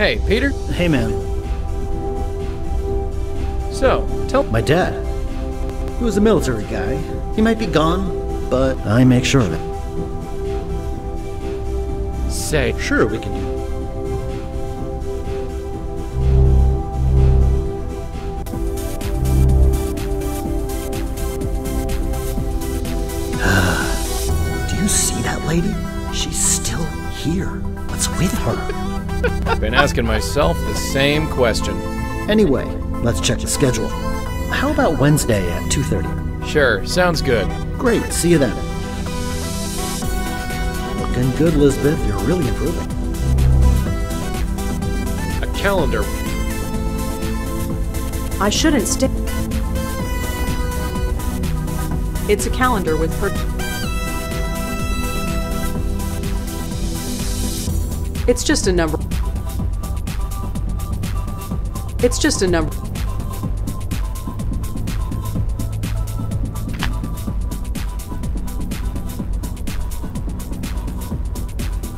Hey, Peter? Hey, man. So, tell... My dad. He was a military guy. He might be gone, but I make sure of it. Say... Sure, we can do it. Do you see that lady? She's still here. What's with her? Been asking myself the same question. Anyway, let's check the schedule. How about Wednesday at 2:30? Sure, sounds good. Great, see you then. Looking good, Lisbeth. You're really improving. A calendar. I shouldn't stick. It's a calendar with It's just a number. It's just a number.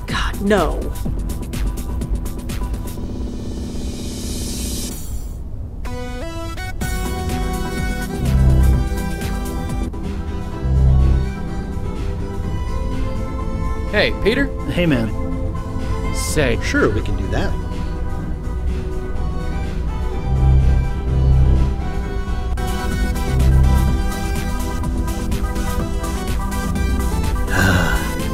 God, no. Hey, Peter? Hey, man. Say... Sure, we can do that.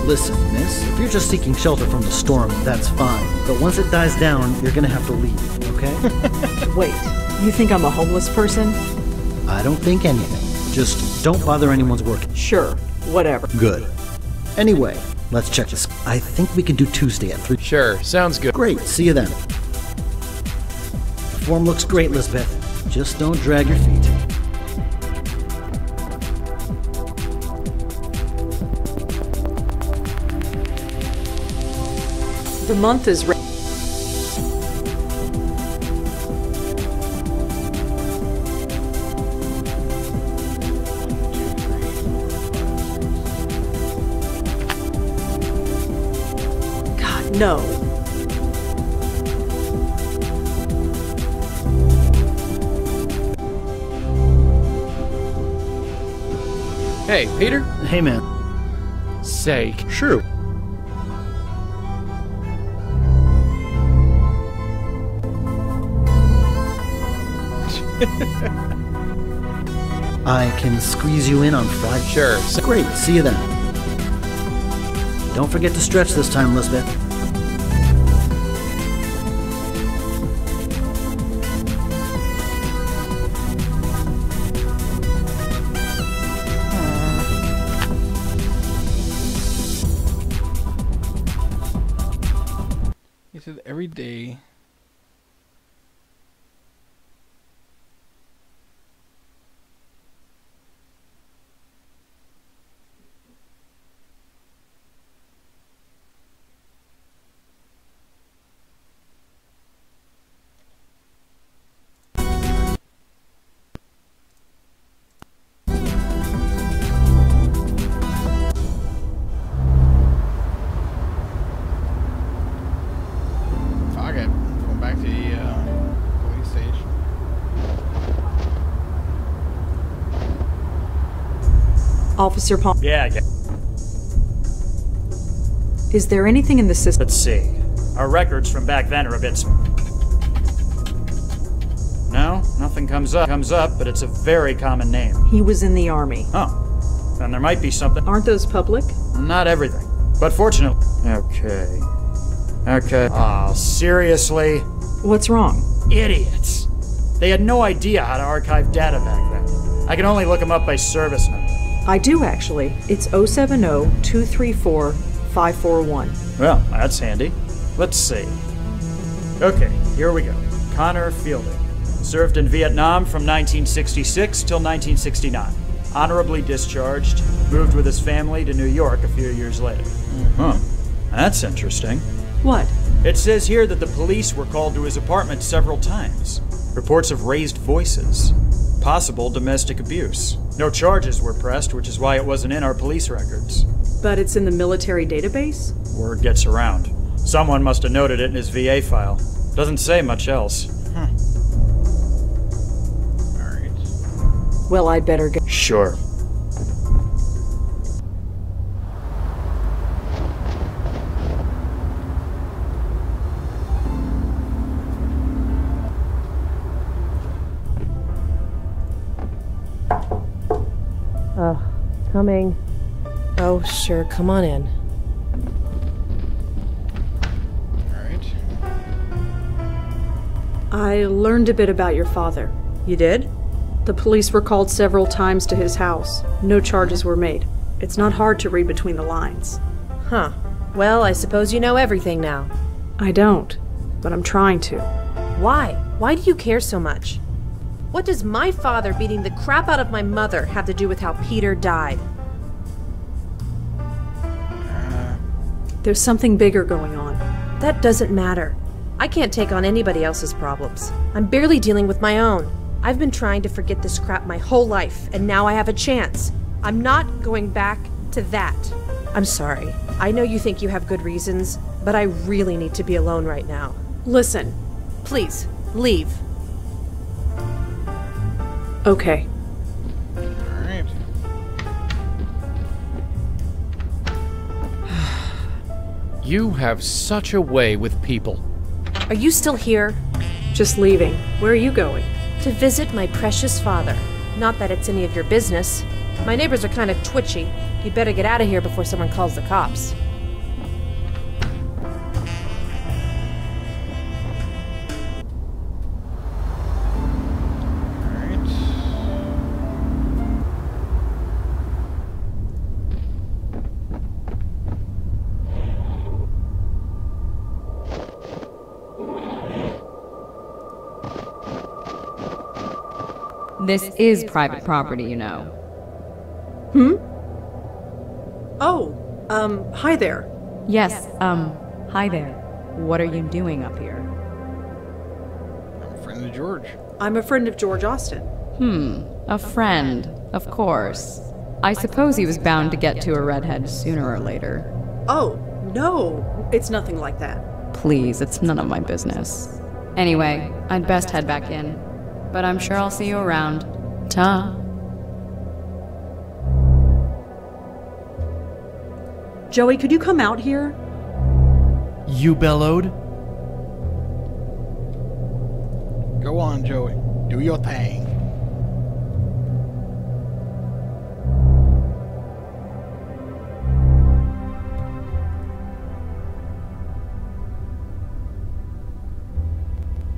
Listen, miss, if you're just seeking shelter from the storm, that's fine. But once it dies down, you're gonna have to leave, okay? Wait, you think I'm a homeless person? I don't think anything. Just don't bother anyone's work. Sure, whatever. Good. Anyway, let's check this. I think we can do Tuesday at 3. Sure, sounds good. Great, see you then. The form looks great, Lisbeth. Just don't drag your feet. The month is God, no. Hey, Peter? Hey, man. Say... Sure. I can squeeze you in on Friday. Sure. Great, see you then. Don't forget to stretch this time, Lisbeth. He said every day... Going back to the police station. Officer Palm. Yeah. Is there anything in the system? Let's see. Our records from back then are a bit... No, nothing comes up, but it's a very common name. He was in the Army. Oh, then there might be something... Aren't those public? Not everything, but fortunately... Okay. Oh, seriously? What's wrong? Idiots. They had no idea how to archive data back then. I can only look them up by service number. I do, actually. It's 070-234-541. Well, that's handy. Let's see. Okay, here we go. Connor Fielding. Served in Vietnam from 1966 till 1969. Honorably discharged. Moved with his family to New York a few years later. Huh. That's interesting. What? It says here that the police were called to his apartment several times. Reports of raised voices. Possible domestic abuse. No charges were pressed, which is why it wasn't in our police records. But it's in the military database? Word gets around. Someone must have noted it in his VA file. Doesn't say much else. Alright. Well, I'd better go. Sure. Coming. Oh, sure, come on in. Alright. I learned a bit about your father. You did? The police were called several times to his house. No charges were made. It's not hard to read between the lines. Huh. Well, I suppose you know everything now. I don't, but I'm trying to. Why? Why do you care so much? What does my father beating the crap out of my mother have to do with how Peter died? There's something bigger going on. That doesn't matter. I can't take on anybody else's problems. I'm barely dealing with my own. I've been trying to forget this crap my whole life, and now I have a chance. I'm not going back to that. I'm sorry. I know you think you have good reasons, but I really need to be alone right now. Listen. Please, leave. Okay. Alright. You have such a way with people. Are you still here? Just leaving. Where are you going? To visit my precious father. Not that it's any of your business. My neighbors are kind of twitchy. You'd better get out of here before someone calls the cops. Alright. This is private property, you know. Oh, hi there. Yes, hi there. What are you doing up here? I'm a friend of George. I'm a friend of George Austin. A friend, of course. I suppose he was bound to get to a redhead sooner or later. Oh, no, it's nothing like that. Please, it's none of my business. Anyway, I'd best head back in. But I'm sure I'll see you around. Ta. Joey, could you come out here? You bellowed? Go on, Joey. Do your thing.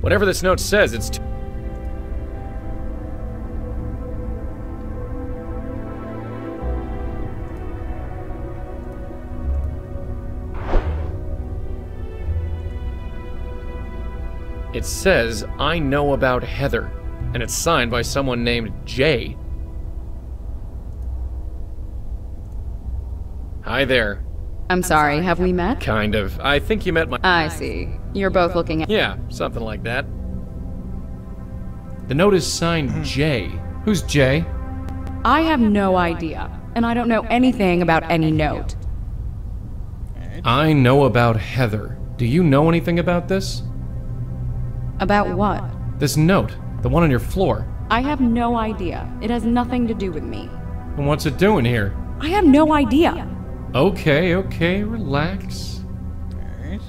Whatever this note says, it's It says, I know about Heather, and it's signed by someone named Jay. Hi there. I'm sorry, have we met? Kind of. I think you met my... I see. You're both looking at... Yeah, something like that. The note is signed Jay. Who's Jay? I have no idea, and I don't know anything about any note. I know about Heather. Do you know anything about this? About what? This note, the one on your floor. I have no idea. It has nothing to do with me. And what's it doing here? I have no idea. Okay, relax. Alright.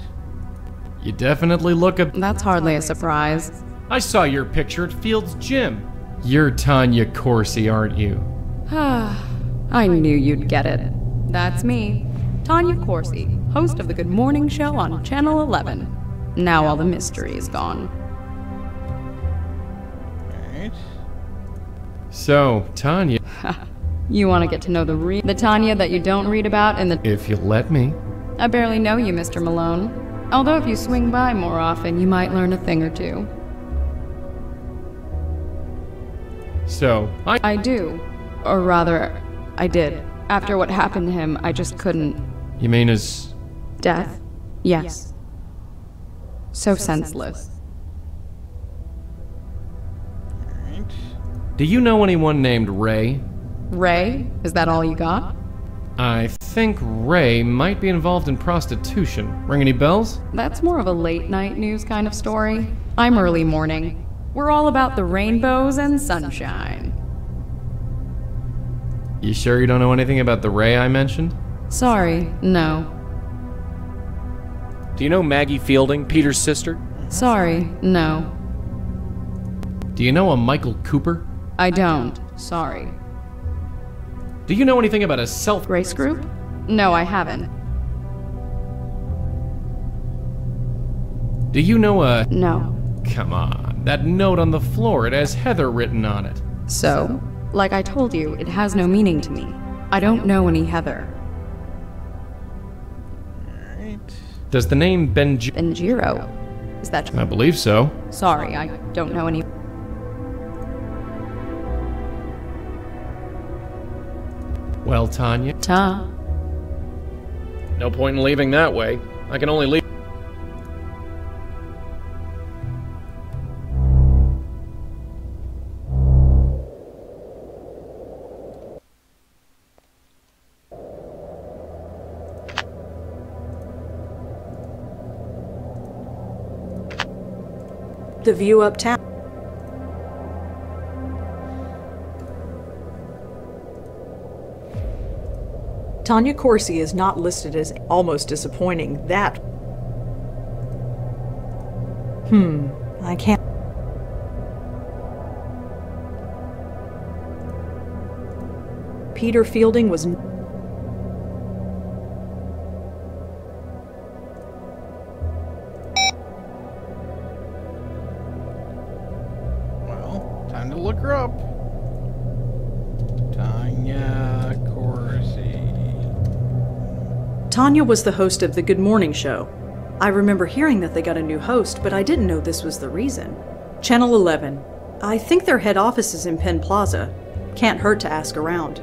You definitely look a... That's hardly a surprise. I saw your picture at Field's gym. You're Tanya Corsi, aren't you? I knew you'd get it. That's me, Tanya Corsi, host of the Good Morning Show on Channel 11. Now all the mystery is gone. Alright. So, Tanya, You want to get to know the Tanya that you don't read about in the... if you let me. I barely know you, Mr. Malone. Although if you swing by more often, you might learn a thing or two. So, I do. Or rather, I did. After what happened to him, I just couldn't... You mean his... Death? Yes. So senseless. Alright. Do you know anyone named Ray? Ray? Is that all you got? I think Ray might be involved in prostitution. Ring any bells? That's more of a late night news kind of story. I'm early morning. We're all about the rainbows and sunshine. You sure you don't know anything about the Ray I mentioned? Sorry, no. Do you know Maggie Fielding, Peter's sister? Sorry, no. Do you know a Michael Cooper? I don't. Sorry. Do you know anything about a self- Grace Group? No, I haven't. Do you know a- No. Come on, that note on the floor, it has Heather written on it. So, like I told you, it has no meaning to me. I don't know any Heather. Does the name Benjiro? Is that... I believe so. Sorry, I don't know any... Well, Tanya? Ta. No point in leaving that way. I can only leave. The view uptown. Tanya Corsi is not listed as almost disappointing. That... I can't... Peter Fielding was... Well, time to look her up. Tanya Corsi. Tanya was the host of the Good Morning Show. I remember hearing that they got a new host, but I didn't know this was the reason. Channel 11. I think their head office is in Penn Plaza. Can't hurt to ask around.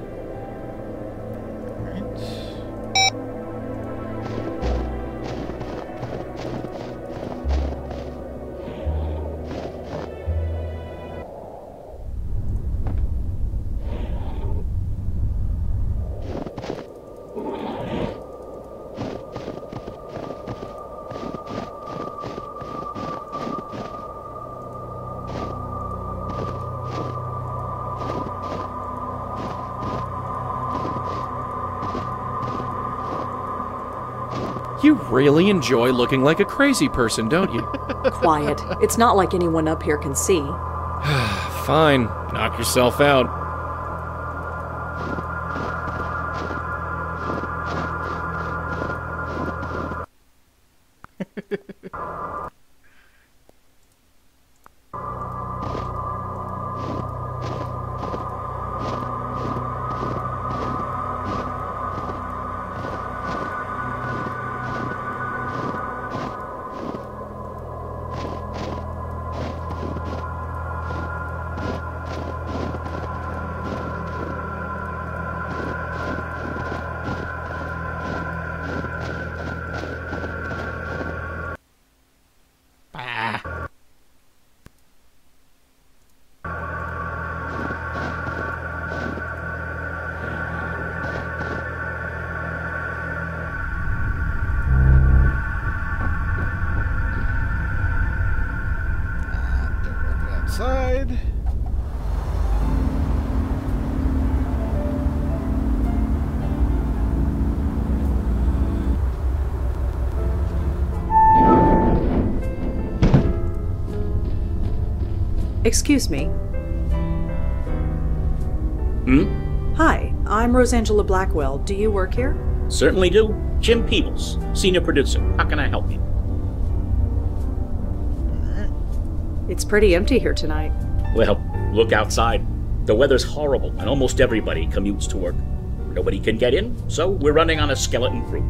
You really enjoy looking like a crazy person, don't you? Quiet. It's not like anyone up here can see. Fine. Knock yourself out. Outside. Excuse me. Hi, I'm Rosangela Blackwell. Do you work here? Certainly do. Jim Peebles, senior producer. How can I help you? It's pretty empty here tonight. Well, look outside. The weather's horrible, and almost everybody commutes to work. Nobody can get in, so we're running on a skeleton crew.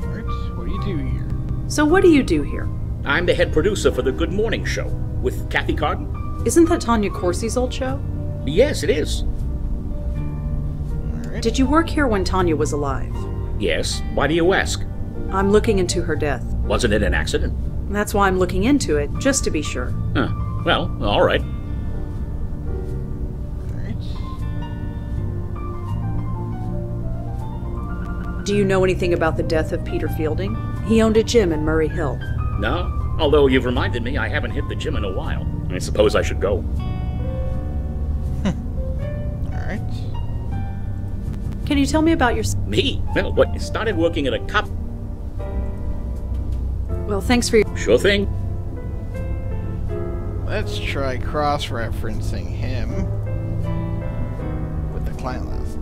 Alright, what do you do here? So what do you do here? I'm the head producer for the Good Morning Show with Kathy Carden. Isn't that Tanya Corsi's old show? Yes, it is. Alright. Did you work here when Tanya was alive? Yes. Why do you ask? I'm looking into her death. Wasn't it an accident? That's why I'm looking into it, just to be sure. Huh. Well, all right. Alright. Do you know anything about the death of Peter Fielding? He owned a gym in Murray Hill. No, although you've reminded me I haven't hit the gym in a while. I suppose I should go. Alright. Can you tell me about your... Me? Well, what, you started working at a cop... Well, thanks for your... Sure thing. Let's try cross-referencing him with the client list.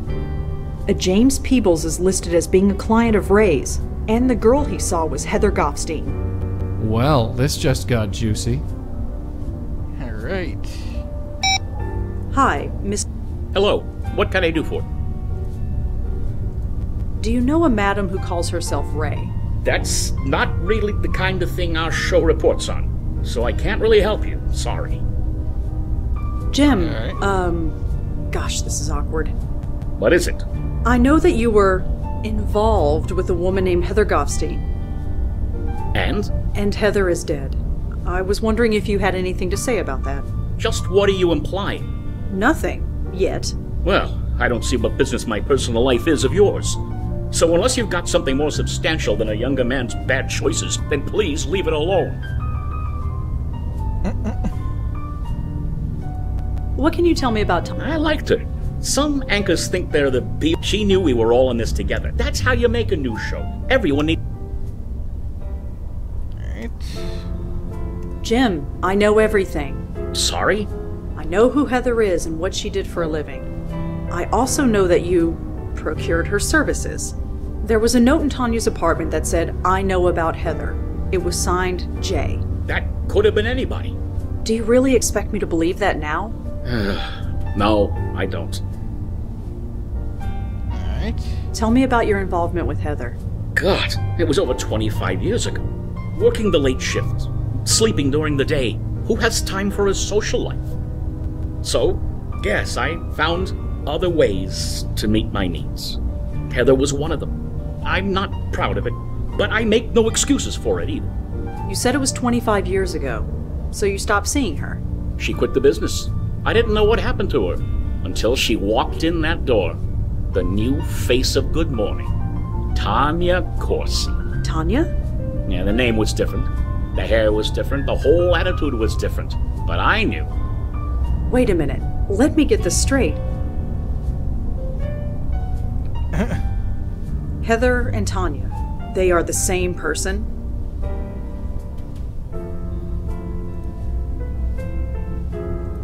A James Peebles is listed as being a client of Ray's, and the girl he saw was Heather Goffstein. Well, this just got juicy. Alright. Hi, Miss... Hello. What can I do for? Do you know a madam who calls herself Ray? That's not really the kind of thing our show reports on, so I can't really help you. Sorry. Jim, Alright. gosh, this is awkward. What is it? I know that you were involved with a woman named Heather Goffstein. And? And Heather is dead. I was wondering if you had anything to say about that. Just what are you implying? Nothing. Yet. Well, I don't see what business my personal life is of yours. So unless you've got something more substantial than a younger man's bad choices, then please leave it alone. What can you tell me about I liked her. Some anchors think they're the B. She knew we were all in this together. That's how you make a news show. Everyone needs... Alright. Jim, I know everything. Sorry? I know who Heather is and what she did for a living. I also know that you procured her services. There was a note in Tanya's apartment that said, I know about Heather. It was signed J. That could have been anybody. Do you really expect me to believe that now? No, I don't. Alright. Tell me about your involvement with Heather. God, it was over 25 years ago. Working the late shift, sleeping during the day. Who has time for a social life? So, yes, I found other ways to meet my needs. Heather was one of them. I'm not proud of it, but I make no excuses for it either. You said it was 25 years ago, so you stopped seeing her. She quit the business. I didn't know what happened to her until she walked in that door. The new face of Good Morning. Tanya Corsi. Tanya? Yeah, the name was different. The hair was different. The whole attitude was different. But I knew. Wait a minute. Let me get this straight. Heather and Tanya, they are the same person?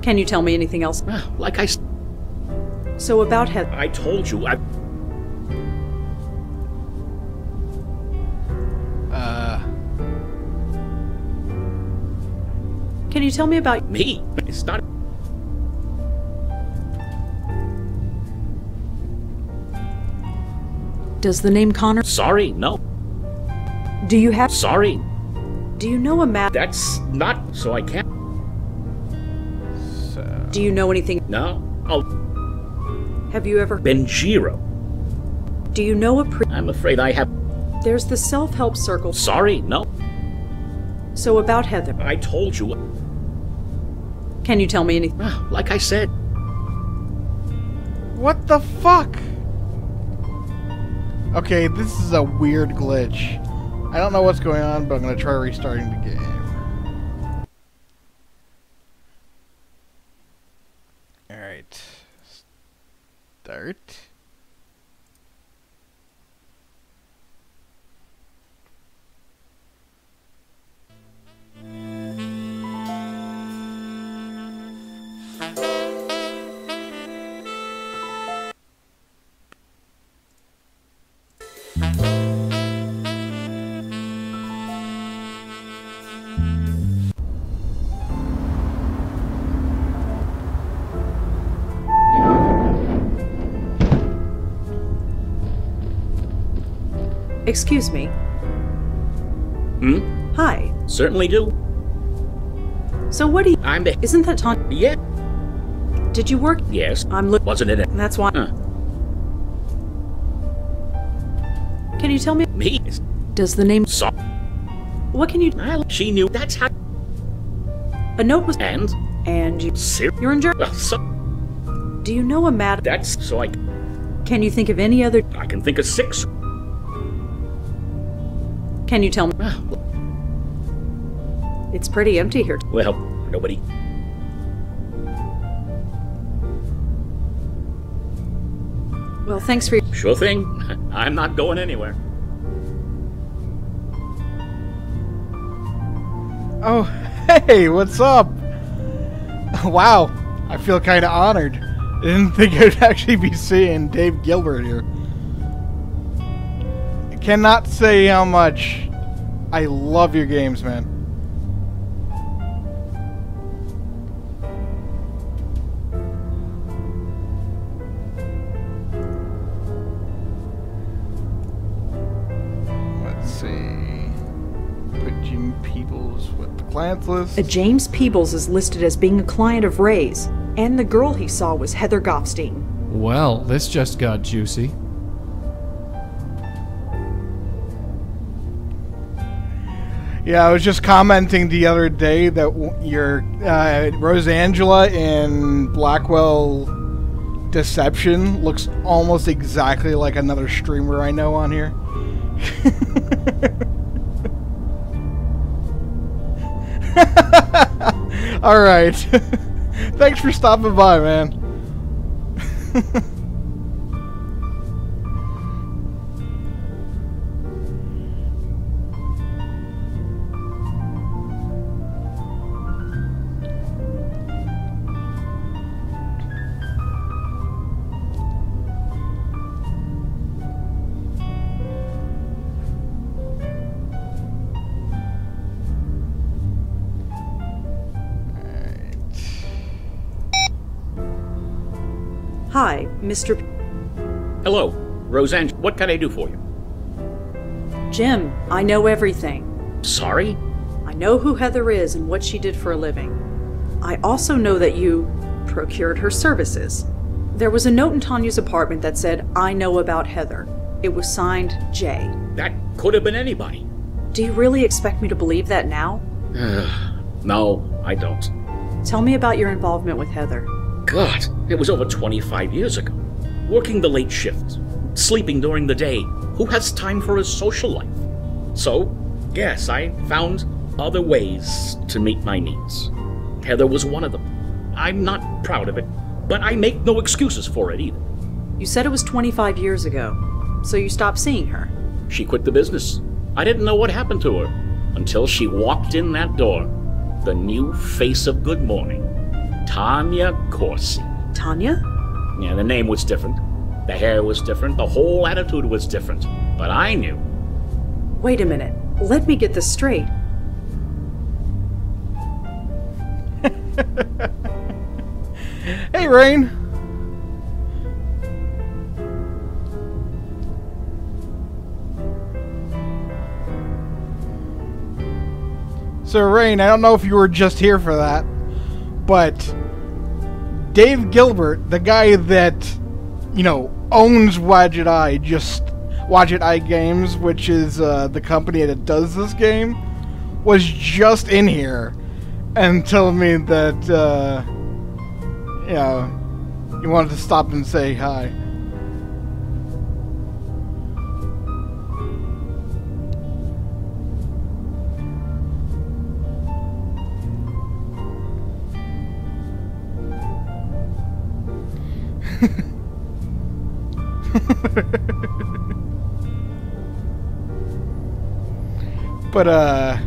Can you tell me anything else? Like I... So about Heather... I told you, Can you tell me about... Me? It's not... Does the name Connor... Sorry, no. Do you have... Sorry. Do you know a map... That's not... So I can't... Do you know anything... No. Oh. Have you ever... Benjiro. Do you know a I'm afraid I have... There's the self-help circle... Sorry, no. So about Heather... I told you... Can you tell me anything? Like I said... What the fuck? Okay, this is a weird glitch. I don't know what's going on, but I'm gonna try restarting the game. Alright. Start. Excuse me. Hi. Certainly do. So what do you... I'm the... Isn't that Tanya? Yeah. Did you work... Yes. I'm looking... Wasn't it? That's why... Can you tell me... Me? Does the name... So... What can you... She knew. That's how... A note was... And? And you... You're in Germany. Well, so... Do you know a madam... That's... So I... Can you think of any other... I can think of 6. Can you tell me? Well, It's pretty empty here. nobody. Well, thanks for... Sure thing. I'm not going anywhere. Oh, hey, what's up? Wow, I feel kind of honored. I didn't think I'd actually be seeing Dave Gilbert here. I cannot say how much I love your games, man. Let's see. Put Jim Peebles with the clients list. James Peebles is listed as being a client of Ray's, and the girl he saw was Heather Goffstein. Well, this just got juicy. Yeah, I was just commenting the other day that your Rosangela in Blackwell Deception looks almost exactly like another streamer I know on here. Alright. Thanks for stopping by, man. Hi, Mr. Hello, Roseanne. What can I do for you? Jim, I know everything. Sorry? I know who Heather is and what she did for a living. I also know that you procured her services. There was a note in Tanya's apartment that said, "I know about Heather." It was signed J. That could have been anybody. Do you really expect me to believe that now? No, I don't. Tell me about your involvement with Heather. God, it was over 25 years ago. Working the late shift, sleeping during the day. Who has time for a social life? So, yes, I found other ways to meet my needs. Heather was one of them. I'm not proud of it, but I make no excuses for it either. You said it was 25 years ago, so you stopped seeing her. She quit the business. I didn't know what happened to her until she walked in that door. The new face of Good Morning. Tanya Corsi. Tanya? Yeah, the name was different. The hair was different. The whole attitude was different. But I knew. Wait a minute. Let me get this straight. Hey, Rain. So, Rain, I don't know if you were just here for that, but Dave Gilbert, the guy that, you know, owns Wadget Eye Games, which is the company that does this game, was just in here and telling me that, you know, he wanted to stop and say hi. But,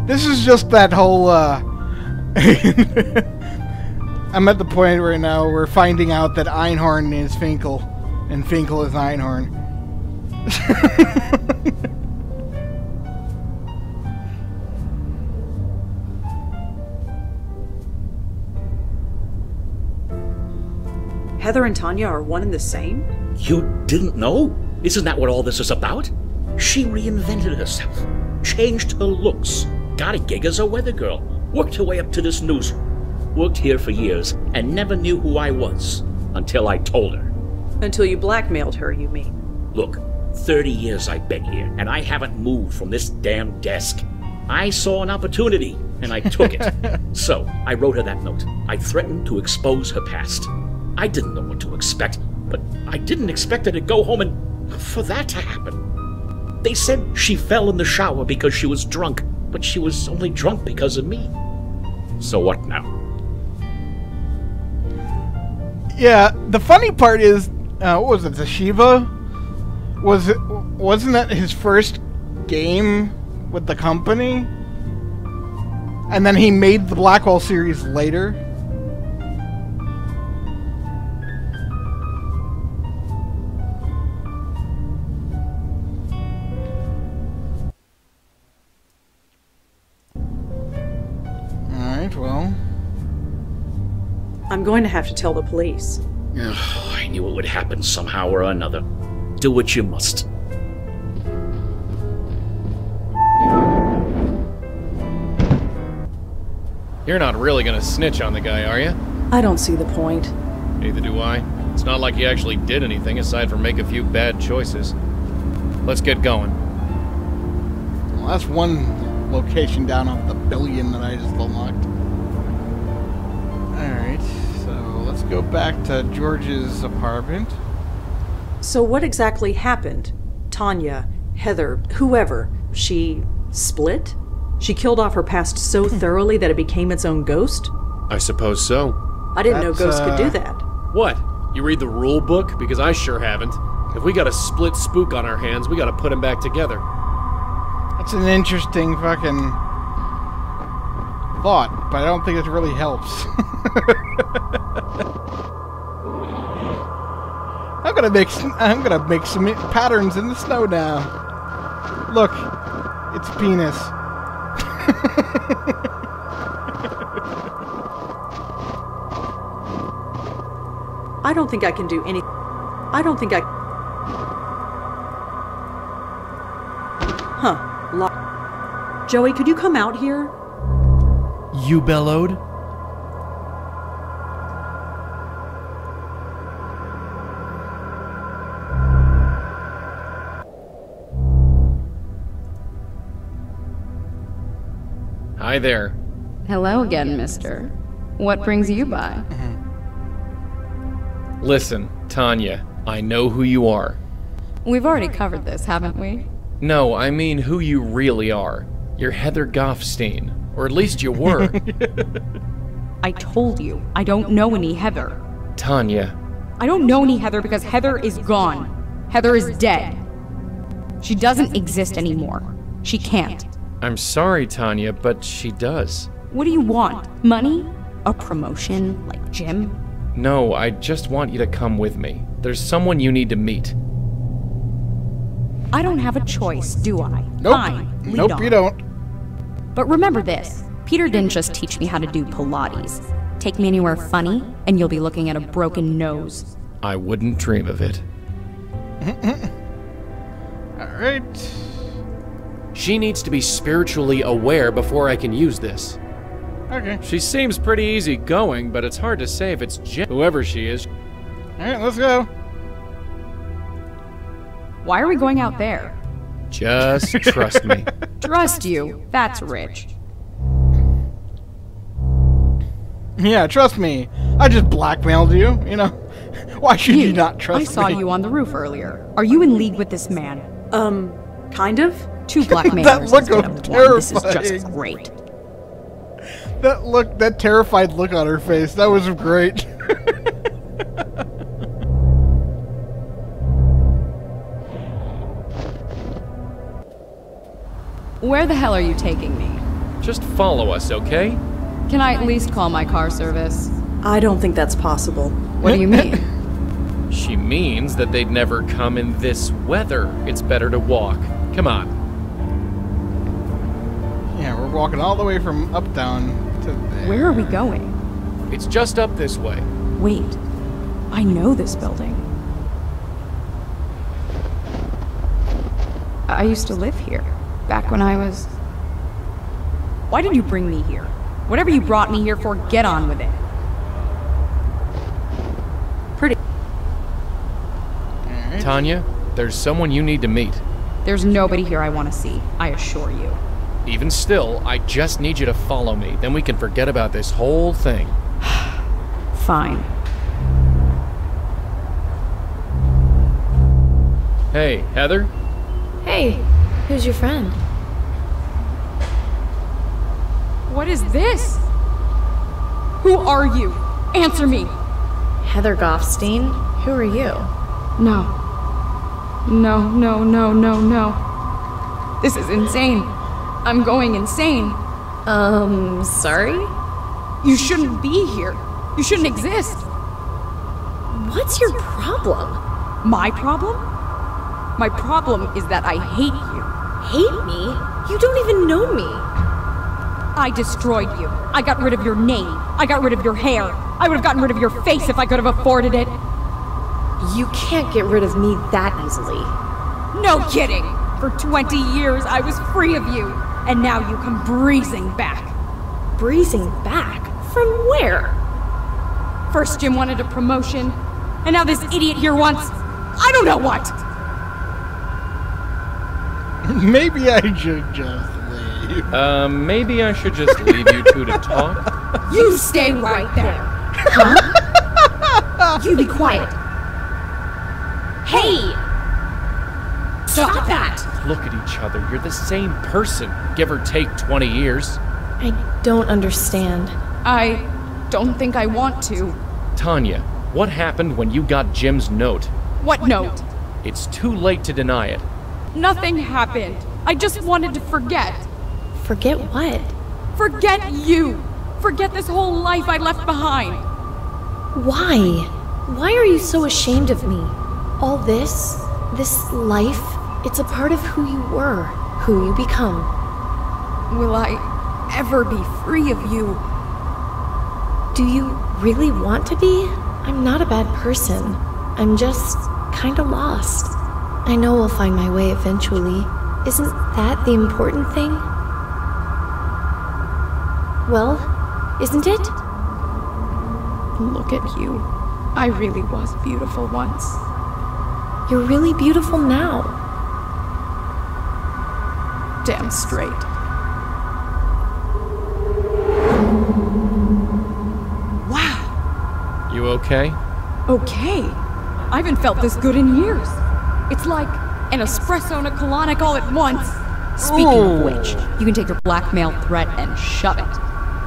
this is just that whole, I'm at the point right now where we're finding out that Einhorn is Finkel, and Finkel is Einhorn. Heather and Tanya are one and the same? You didn't know? Isn't that what all this is about? She reinvented herself, changed her looks, got a gig as a weather girl, worked her way up to this newsroom, worked here for years, and never knew who I was until I told her. Until you blackmailed her, you mean? Look, 30 years I've been here, and I haven't moved from this damn desk. I saw an opportunity, and I took it. So, I wrote her that note. I threatened to expose her past. I didn't know what to expect, but I didn't expect her to go home and for that to happen. They said she fell in the shower because she was drunk, but she was only drunk because of me. So what now? Yeah, the funny part is, what was it, Zashiva? Wasn't that his first game with the company? And then he made the Blackwell series later? Alright, well... I'm going to have to tell the police. I knew it would happen somehow or another. Do what you must. You're not really gonna snitch on the guy, are you? I don't see the point. Neither do I. It's not like he actually did anything aside from make a few bad choices. Let's get going. Well, that's one location down off the billion that I just unlocked. Alright, so let's go back to George's apartment. So what exactly happened? Tanya, Heather, whoever, she split? She killed off her past so thoroughly that it became its own ghost? I suppose so. I didn't know ghosts could do that. What? You read the rule book? Because I sure haven't. If we got a split spook on our hands, we gotta put him back together. That's an interesting fucking thought, but I don't think it really helps. I'm gonna make some patterns in the snow now. Look, it's a penis. I don't think I can do any... Joey, could you come out here? You bellowed? Hi there. Hello again, mister. What brings you by? Listen, Tanya, I know who you are. We've already covered this, haven't we? No, I mean who you really are. You're Heather Goffstein. Or at least you were. I told you, I don't know any Heather. Tanya. I don't know any Heather because Heather is gone. Heather is dead. She doesn't exist anymore. She can't. I'm sorry, Tanya, but she does. What do you want? Money? A promotion? Like Jim? No, I just want you to come with me. There's someone you need to meet. I don't have a choice, do I? Nope. Fine, lead Nope, on. you don't. But remember this, Peter didn't just teach me how to do Pilates. Take me anywhere funny, and you'll be looking at a broken nose. I wouldn't dream of it. Alright. She needs to be spiritually aware before I can use this. Okay. She seems pretty easygoing, but it's hard to say if it's whoever she is. Alright, let's go. Why are we going out there? Just trust me. Trust you? That's rich. Yeah, trust me. I just blackmailed you, you know. Why should you not trust me? I saw you on the roof earlier. Are you in league with this man? Kind of? Two blackmailers That look instead of of one. This is terrifying. just great. That terrified look on her face, that was great. Where the hell are you taking me? Just follow us, okay? Can I at least call my car service? I don't think that's possible. What do you mean? She means that they'd never come in this weather. It's better to walk. Come on. Yeah, we're walking all the way from Uptown to there. Where are we going? It's just up this way. Wait, I know this building. I used to live here, back when I was... Why did you bring me here? Whatever you brought me here for, get on with it. Pretty. Tanya, there's someone you need to meet. There's nobody here I want to see, I assure you. Even still, I just need you to follow me. Then we can forget about this whole thing. Fine. Hey, Heather? Hey, Who's your friend? What is this? Who are you? Answer me! Heather Goffstein? Who are you? No. No. This is insane. I'm going insane. Sorry? You shouldn't be here. You shouldn't exist. What's your problem? My problem? My problem is that I hate you. Hate me? You don't even know me. I destroyed you. I got rid of your name. I got rid of your hair. I would have gotten rid of your face if I could have afforded it. You can't get rid of me that easily. No kidding! For 20 years I was free of you, and now you come breezing back. Breezing back? From where? First Jim wanted a promotion, and now this idiot here wants... I don't know what! Maybe I should just leave. Maybe I should just leave you two to talk? You stay right there! Huh? You be quiet. Hey! Stop that! Look at each other. You're the same person, give or take 20 years. I don't understand. I don't think I want to. Tanya, what happened when you got Jim's note? What note? It's too late to deny it. Nothing happened. I just wanted to forget. Forget what? Forget you! Forget this whole life I left behind! Why? Why are you so ashamed of me? All this life, it's a part of who you were, who you become. Will I ever be free of you? Do you really want to be? I'm not a bad person. I'm just kinda lost. I know I'll find my way eventually. Isn't that the important thing? Well, isn't it? Look at you. I really was beautiful once. You're really beautiful now. Damn straight. Wow. You okay? Okay. I haven't felt this good in years. It's like an espresso and a colonic all at once. Speaking of which, you can take your blackmail threat and shove it.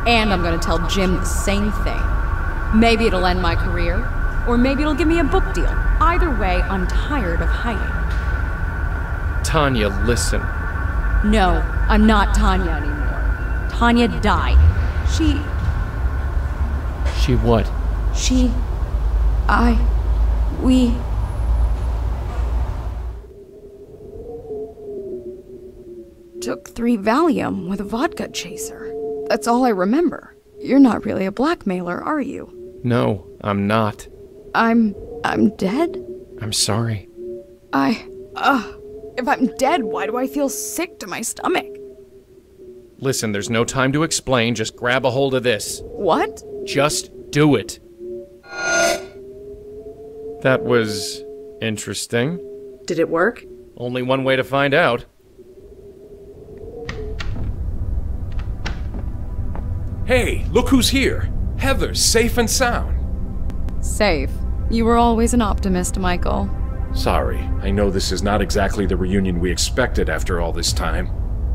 And I'm gonna tell Jim the same thing. Maybe it'll end my career, or maybe it'll give me a book deal. Either way, I'm tired of hiding. Tanya, listen. No, I'm not Tanya anymore. Tanya died. She what? We... took 3 Valium with a vodka chaser. That's all I remember. You're not really a blackmailer, are you? No, I'm not. I'm dead? I'm sorry. If I'm dead, why do I feel sick to my stomach? Listen, there's no time to explain, just grab a hold of this. What? Just do it. That was interesting. Did it work? Only one way to find out. Hey, look who's here. Heather's safe and sound. Safe. You were always an optimist, Michael. Sorry, I know this is not exactly the reunion we expected after all this time.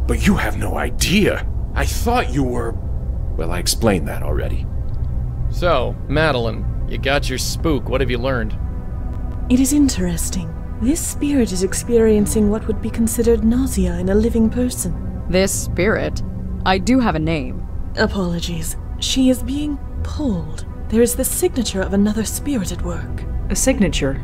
But you have no idea. I thought you were... Well, I explained that already. So, Madeline, you got your spook. What have you learned? It is interesting. This spirit is experiencing what would be considered nausea in a living person. This spirit? I do have a name. Apologies. She is being pulled. There is the signature of another spirit at work. A signature?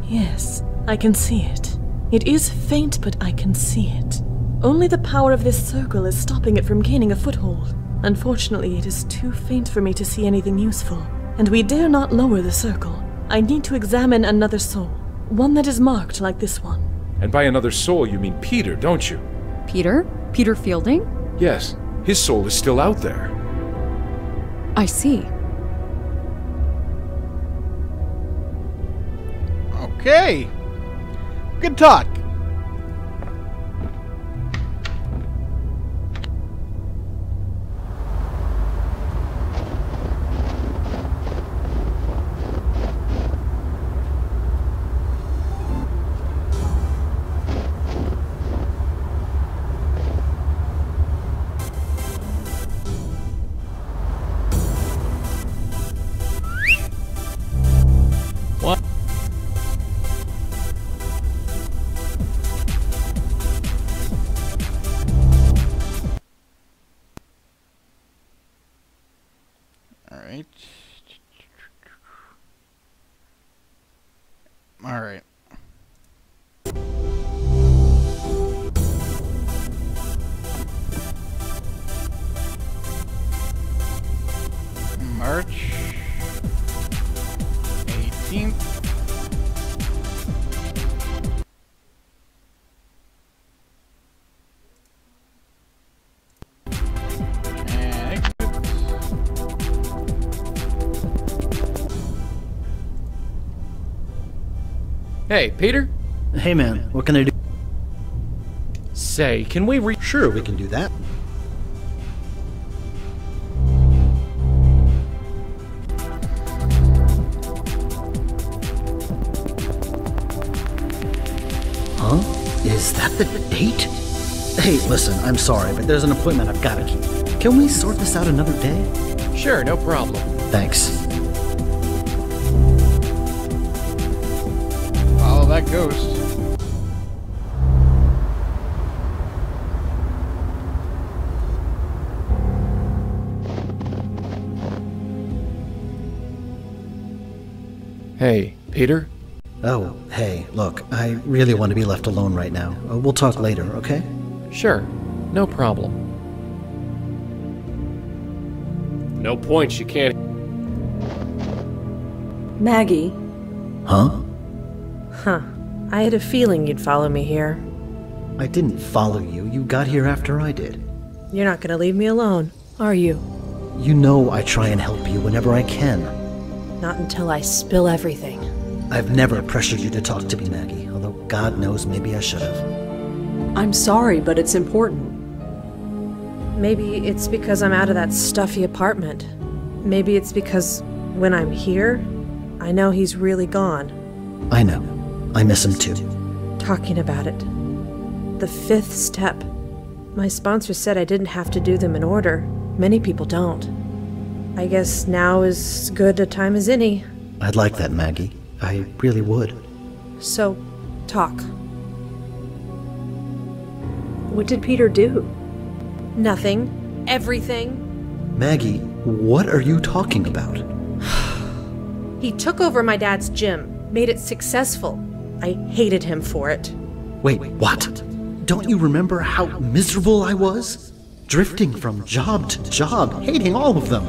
Yes, I can see it. It is faint, but I can see it. Only the power of this circle is stopping it from gaining a foothold. Unfortunately, it is too faint for me to see anything useful, and we dare not lower the circle. I need to examine another soul, one that is marked like this one. And by another soul, you mean Peter, don't you? Peter? Peter Fielding? Yes, his soul is still out there. I see. Okay. Good talk. Alright. Alright. March 18th. Hey, Peter? Hey man, what can I do? Say, can we Sure, we can do that. Huh? Is that the date? Hey, listen, I'm sorry, but there's an appointment I've got to keep. Can we sort this out another day? Sure, no problem. Thanks. Follow that ghost. Hey, Peter? Oh, hey, look, I really want to be left alone right now. We'll talk later, okay? Sure, no problem. No point, you can't. Maggie. Huh? Huh. I had a feeling you'd follow me here. I didn't follow you. You got here after I did. You're not gonna leave me alone, are you? You know I try and help you whenever I can. Not until I spill everything. I've never pressured you to talk to me, Maggie, although God knows maybe I should have. I'm sorry, but it's important. Maybe it's because I'm out of that stuffy apartment. Maybe it's because when I'm here, I know he's really gone. I know. I miss him too. Talking about it. The fifth step. My sponsor said I didn't have to do them in order. Many people don't. I guess now is as good a time as any. I'd like that, Maggie. I really would. So, talk. What did Peter do? Nothing. Everything. Maggie, what are you talking about? He took over my dad's gym, made it successful. I hated him for it. Wait, what? Don't you remember how miserable I was? Drifting from job to job, hating all of them.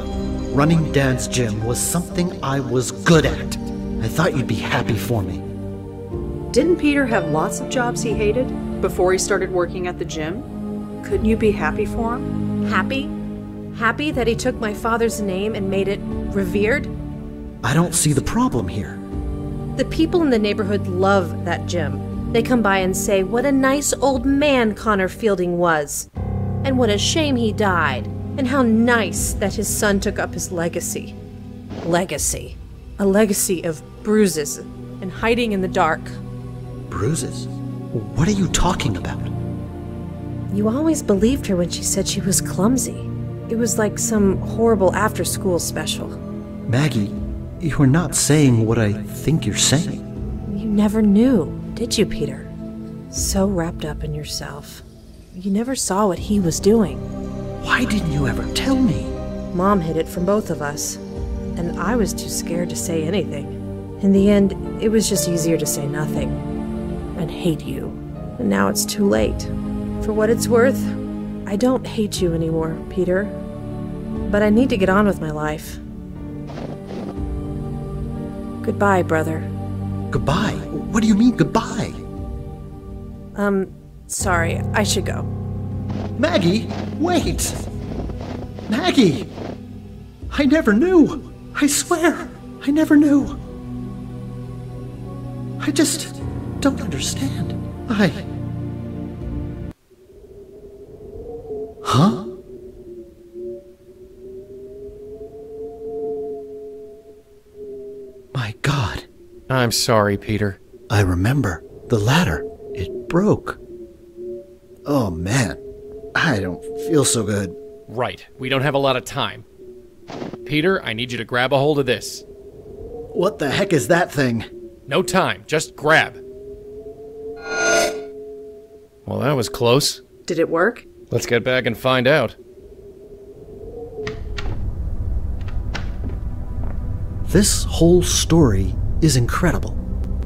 Running Dad's gym was something I was good at. I thought you'd be happy for me. Didn't Peter have lots of jobs he hated before he started working at the gym? Couldn't you be happy for him? Happy? Happy that he took my father's name and made it revered? I don't see the problem here. The people in the neighborhood love that gym. They come by and say what a nice old man Connor Fielding was, and what a shame he died, and how nice that his son took up his legacy. Legacy. A legacy of bruises and hiding in the dark. Bruises? What are you talking about? You always believed her when she said she was clumsy. It was like some horrible after-school special. Maggie, you're not saying what I think you're saying. You never knew, did you, Peter? So wrapped up in yourself. You never saw what he was doing. Why didn't you ever tell me? Mom hid it from both of us, and I was too scared to say anything. In the end, it was just easier to say nothing and hate you. And now it's too late. For what it's worth, I don't hate you anymore, Peter. But I need to get on with my life. Goodbye, brother. Goodbye? What do you mean, goodbye? Sorry, I should go. Maggie, wait! Maggie! I never knew! I swear, I never knew! I just don't understand. Huh? My God. I'm sorry, Peter. I remember. The ladder. It broke. Oh, man. I don't feel so good. Right. We don't have a lot of time. Peter, I need you to grab a hold of this. What the heck is that thing? No time. Just grab. Well, that was close. Did it work? Let's get back and find out. This whole story is incredible.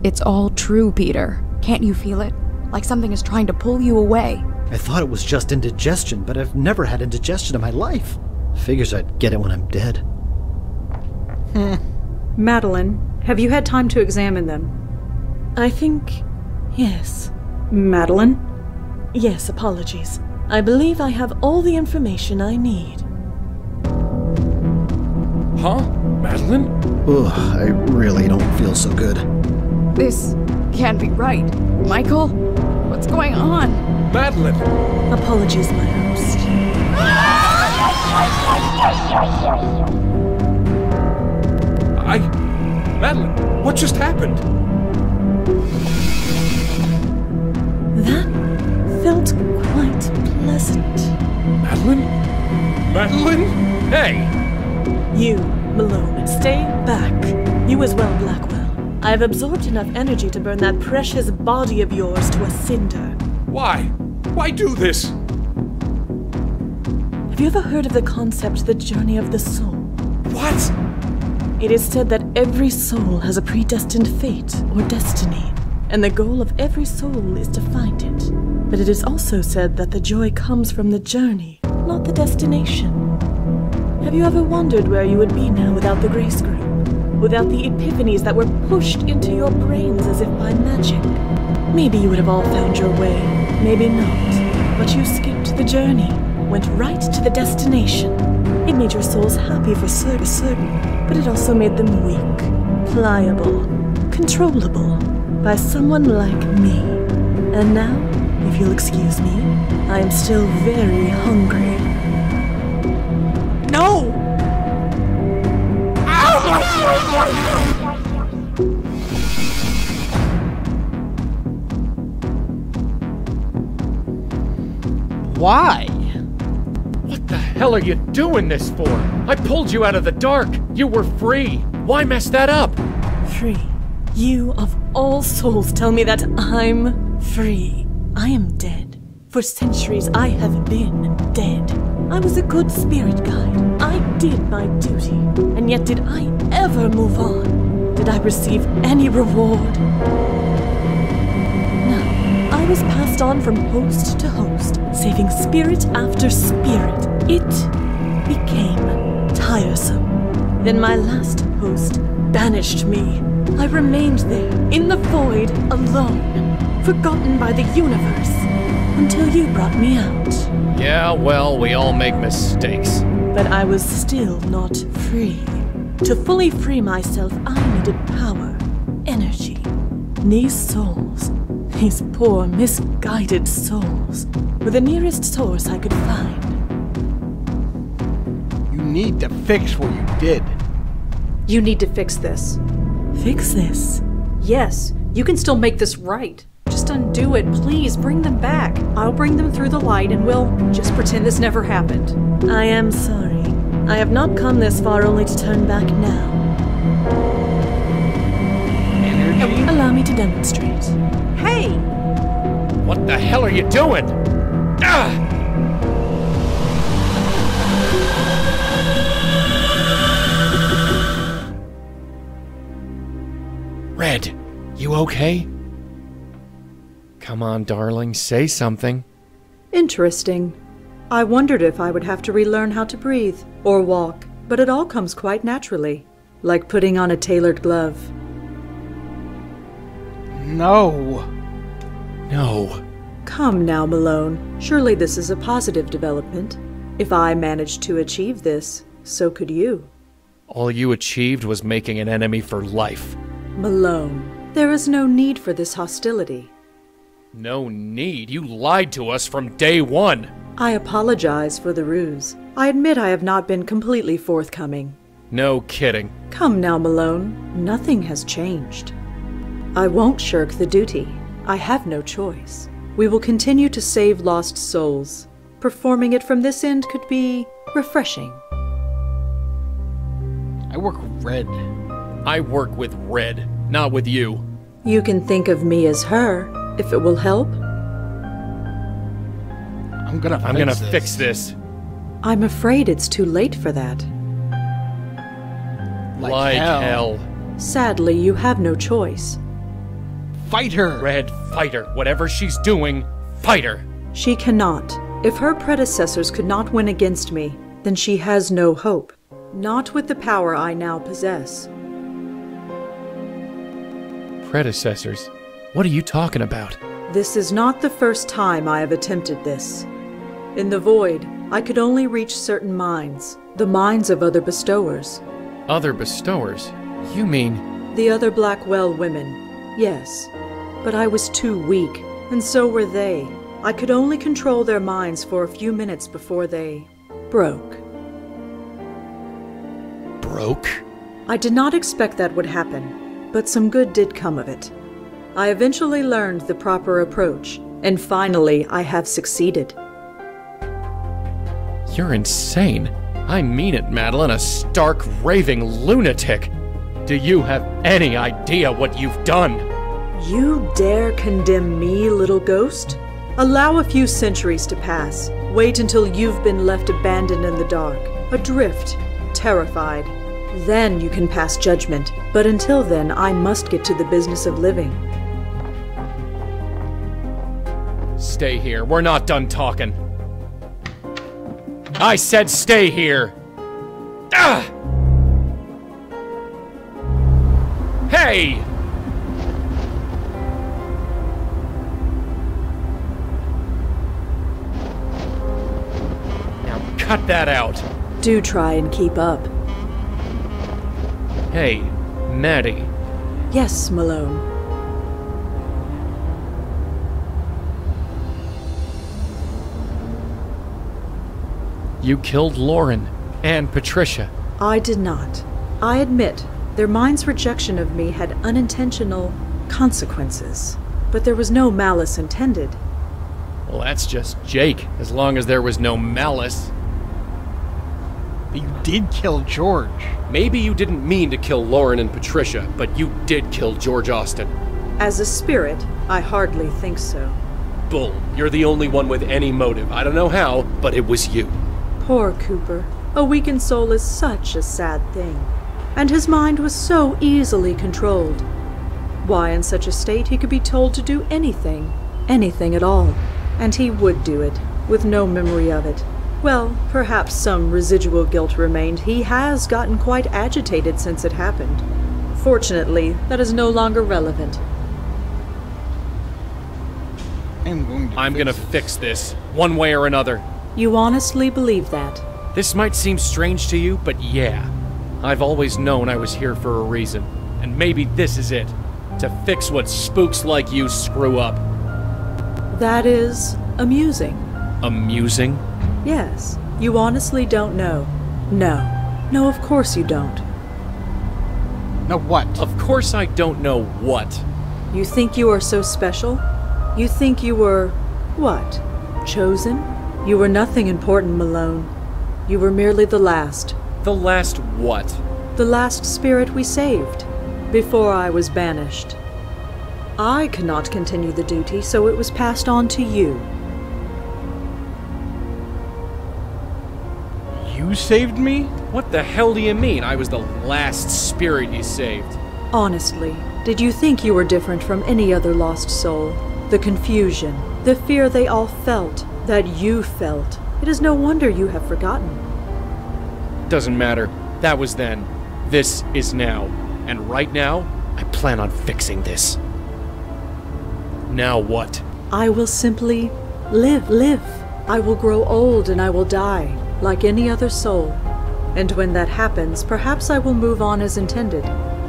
It's all true, Peter. Can't you feel it? Like something is trying to pull you away. I thought it was just indigestion, but I've never had indigestion in my life. Figures I'd get it when I'm dead. Madeline, have you had time to examine them? I think... yes. Madeline? Yes, apologies. I believe I have all the information I need. Huh? Madeline? Ugh, I really don't feel so good. This can't be right. Michael? What's going on? Madeline! Apologies, my host. Madeline, what just happened? That felt quite pleasant. Madeline? Madeline? Hey! You, Malone, stay back. You as well, Blackwell. I've absorbed enough energy to burn that precious body of yours to a cinder. Why? Why do this? Have you ever heard of the concept, the journey of the soul? What? It is said that every soul has a predestined fate or destiny, and the goal of every soul is to find it. But it is also said that the joy comes from the journey, not the destination. Have you ever wondered where you would be now without the Grace Group? Without the epiphanies that were pushed into your brains as if by magic? Maybe you would have all found your way, maybe not. But you skipped the journey, went right to the destination. It made your souls happy for certain, but it also made them weak, pliable, controllable by someone like me. And now, if you'll excuse me, I am still very hungry. No! Why? What the hell are you doing this for? I pulled you out of the dark. You were free. Why mess that up? Free. You, of all souls, tell me that I'm free. I am dead. For centuries I have been dead. I was a good spirit guide. I did my duty. And yet did I ever move on? Did I receive any reward? No. I was passed on from host to host, saving spirit after spirit. It became tiresome. Then my last host banished me. I remained there, in the void, alone, forgotten by the universe, until you brought me out. Yeah, well, we all make mistakes. But I was still not free. To fully free myself, I needed power, energy. These souls, these poor, misguided souls, were the nearest source I could find. You need to fix what you did. You need to fix this. Fix this? Yes, you can still make this right. Just undo it, please. Bring them back. I'll bring them through the light and we'll just pretend this never happened. I am sorry. I have not come this far only to turn back now. Energy? Allow me to demonstrate. Hey! What the hell are you doing? Ah! Red, you okay? Come on, darling, say something. Interesting. I wondered if I would have to relearn how to breathe or walk, but it all comes quite naturally, like putting on a tailored glove. No. No. Come now, Malone. Surely this is a positive development. If I managed to achieve this, so could you. All you achieved was making an enemy for life. Malone, there is no need for this hostility. No need. You lied to us from day one. I apologize for the ruse. I admit I have not been completely forthcoming. No kidding. Come now, Malone. Nothing has changed. I won't shirk the duty. I have no choice. We will continue to save lost souls. Performing it from this end could be refreshing. I work with Red. I work with Red, not with you. You can think of me as her, if it will help. I'm gonna fix this. I'm afraid it's too late for that. Like hell. Sadly, you have no choice. Fight her! Red, fight her. Whatever she's doing, fight her. She cannot. If her predecessors could not win against me, then she has no hope. Not with the power I now possess. Predecessors? What are you talking about? This is not the first time I have attempted this. In the void, I could only reach certain minds, the minds of other bestowers. Other bestowers? You mean... The other Blackwell women, yes. But I was too weak, and so were they. I could only control their minds for a few minutes before they... broke. Broke? I did not expect that would happen, but some good did come of it. I eventually learned the proper approach, and finally I have succeeded. You're insane. I mean it, Madeline, a stark, raving lunatic. Do you have any idea what you've done? You dare condemn me, little ghost? Allow a few centuries to pass. Wait until you've been left abandoned in the dark, adrift, terrified. Then you can pass judgment. But until then, I must get to the business of living. Stay here. We're not done talking. I said stay here! Ah! Hey! Now cut that out. Do try and keep up. Hey, Maddie. Yes, Malone. You killed Lauren and Patricia. I did not. I admit, their mind's rejection of me had unintentional consequences. But there was no malice intended. Well, that's just Jake, as long as there was no malice. But you did kill George. Maybe you didn't mean to kill Lauren and Patricia, but you did kill George Austin. As a spirit, I hardly think so. Bull, you're the only one with any motive. I don't know how, but it was you. Poor Cooper. A weakened soul is such a sad thing. And his mind was so easily controlled. Why, in such a state, he could be told to do anything. Anything at all. And he would do it, with no memory of it. Well, perhaps some residual guilt remained. He has gotten quite agitated since it happened. Fortunately, that is no longer relevant. I'm gonna fix this, one way or another. You honestly believe that? This might seem strange to you, but yeah. I've always known I was here for a reason. And maybe this is it. To fix what spooks like you screw up. That is amusing. Amusing? Yes. You honestly don't know. No. No, of course you don't. No what? Of course I don't know what. You think you are so special? You think you were... what? Chosen? You were nothing important, Malone. You were merely the last. The last what? The last spirit we saved, before I was banished. I could not continue the duty, so it was passed on to you. You saved me? What the hell do you mean I was the last spirit you saved? Honestly, did you think you were different from any other lost soul? The confusion, the fear they all felt, that you felt. It is no wonder you have forgotten. Doesn't matter. That was then. This is now. And right now, I plan on fixing this. Now what? I will simply live. I will grow old and I will die, like any other soul. And when that happens, perhaps I will move on as intended.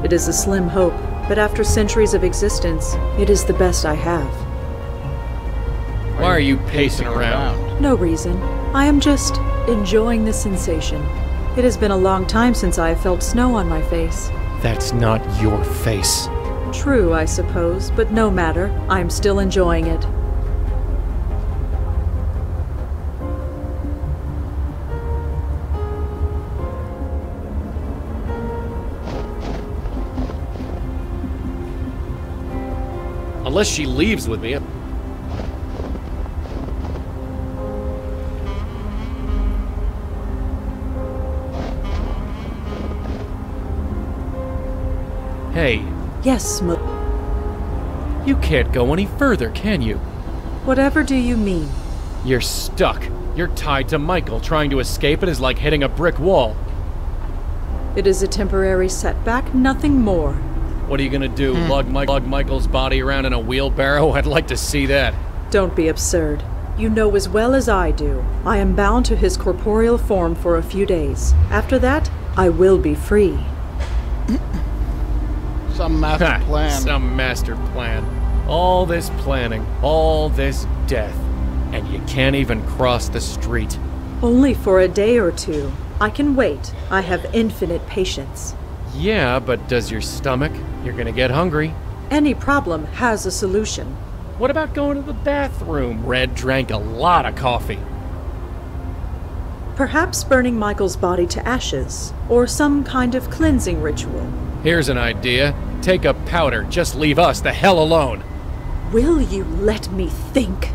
It is a slim hope, but after centuries of existence, it is the best I have. Why are you pacing around? No reason. I am just enjoying the sensation. It has been a long time since I have felt snow on my face. That's not your face. True, I suppose, but no matter. I am still enjoying it. Unless she leaves with me. Hey. Yes, You can't go any further, can you? Whatever do you mean? You're stuck. You're tied to Michael. Trying to escape it is like hitting a brick wall. It is a temporary setback, nothing more. What are you gonna do? Lug Michael's body around in a wheelbarrow? I'd like to see that. Don't be absurd. You know as well as I do. I am bound to his corporeal form for a few days. After that, I will be free. Some master plan. Some master plan. All this planning, all this death, and you can't even cross the street. Only for a day or two. I can wait. I have infinite patience. Yeah, but does your stomach? You're gonna get hungry. Any problem has a solution. What about going to the bathroom? Red drank a lot of coffee. Perhaps burning Michael's body to ashes, or some kind of cleansing ritual. Here's an idea. Take a powder. Just leave us the hell alone. Will you let me think?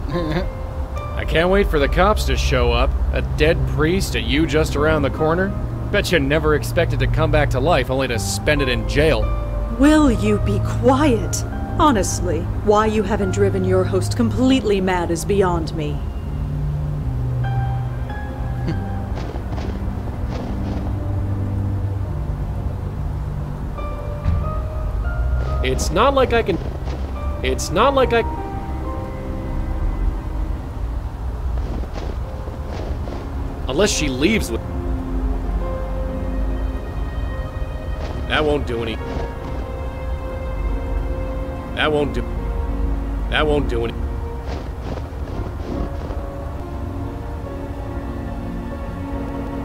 I can't wait for the cops to show up. A dead priest and you just around the corner? Bet you never expected to come back to life only to spend it in jail. Will you be quiet? Honestly, why you haven't driven your host completely mad is beyond me. It's not like I can... It's not like I... Unless she leaves with... That won't do any... That won't do... That won't do any...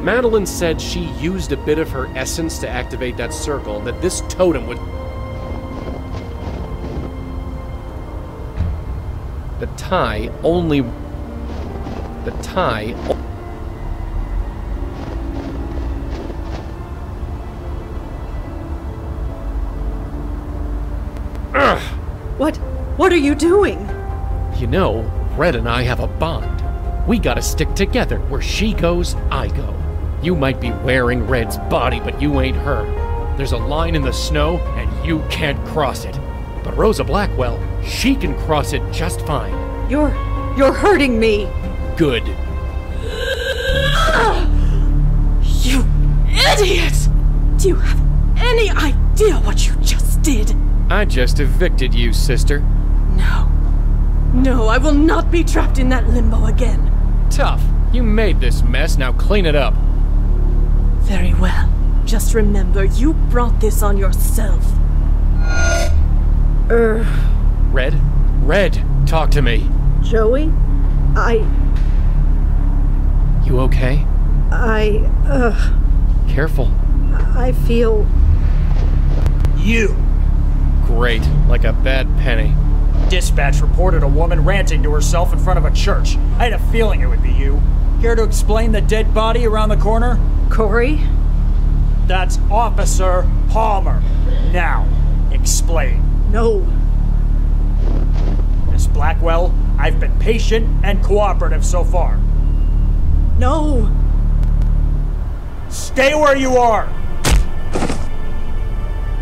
Madeline said she used a bit of her essence to activate that circle, that this totem would... The tie only... The tie... Ugh! What are you doing? You know, Red and I have a bond. We gotta stick together. Where she goes, I go. You might be wearing Red's body, but you ain't her. There's a line in the snow, and you can't cross it. But Rosa Blackwell, she can cross it just fine. You're hurting me. Good. You idiot! Do you have any idea what you just did? I just evicted you, sister. No, I will not be trapped in that limbo again. Tough. You made this mess, now clean it up. Very well. Just remember, you brought this on yourself. Red, talk to me. Joey? You okay? Careful. I feel... You! Great, like a bad penny. Dispatch reported a woman ranting to herself in front of a church. I had a feeling it would be you. Care to explain the dead body around the corner? Corey? That's Officer Palmer. Now, explain. No. Miss Blackwell, I've been patient and cooperative so far. No. Stay where you are!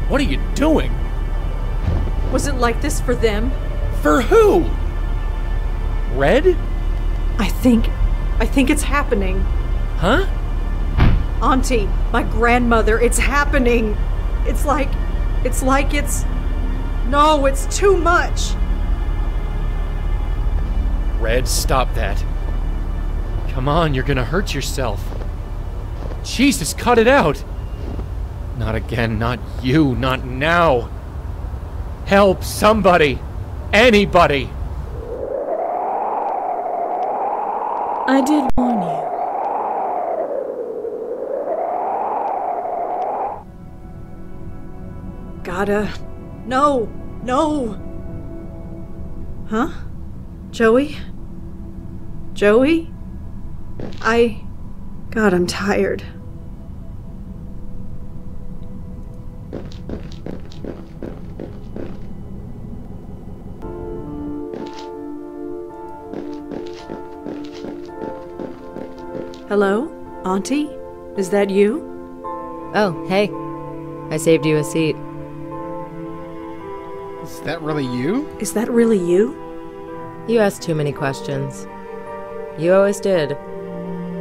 What are you doing? Was it like this for them? For who? Red? I think it's happening. Huh? Auntie, my grandmother, it's happening. It's like it's... No, it's too much. Red, stop that. Come on, you're gonna hurt yourself. Jesus, cut it out! Not again, not you, not now. Help, somebody! Anybody! I did warn you. Gotta... No! Huh? Joey? God, I'm tired. Hello? Auntie? Is that you? Oh, hey. I saved you a seat. Is that really you? Is that really you? You asked too many questions. You always did.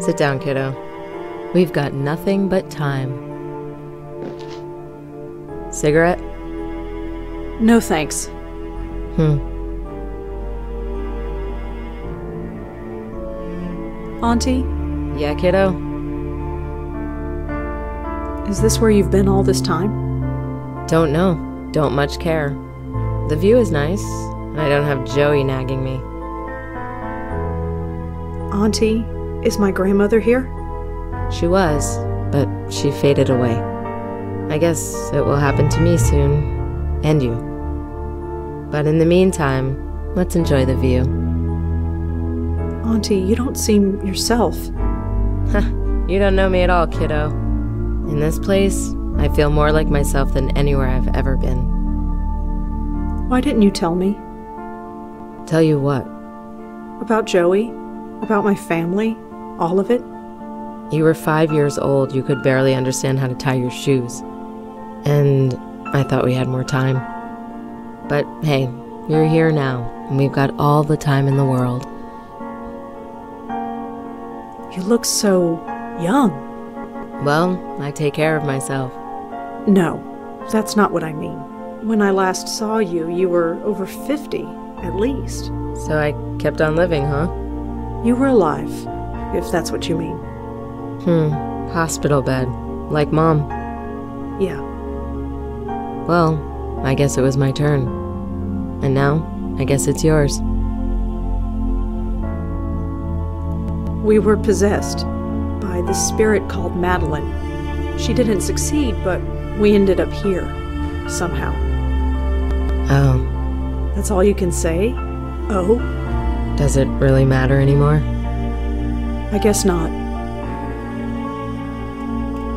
Sit down, kiddo. We've got nothing but time. Cigarette? No thanks. Auntie? Yeah, kiddo? Is this where you've been all this time? Don't know. Don't much care. The view is nice. I don't have Joey nagging me. Auntie, is my grandmother here? She was, but she faded away. I guess it will happen to me soon. And you. But in the meantime, let's enjoy the view. Auntie, you don't seem yourself. You don't know me at all, kiddo. In this place, I feel more like myself than anywhere I've ever been. Why didn't you tell me? Tell you what? About Joey? About my family? All of it? You were 5 years old. You could barely understand how to tie your shoes. And I thought we had more time. But hey, you're here now, and we've got all the time in the world. You look so young. Well, I take care of myself. No, that's not what I mean. When I last saw you, you were over 50, at least. So I kept on living, huh? You were alive, if that's what you mean. Hospital bed. Like Mom. Yeah. Well, I guess it was my turn. And now, I guess it's yours. We were possessed by this spirit called Madeline. She didn't succeed, but we ended up here, somehow. Oh. That's all you can say? Oh? Does it really matter anymore? I guess not.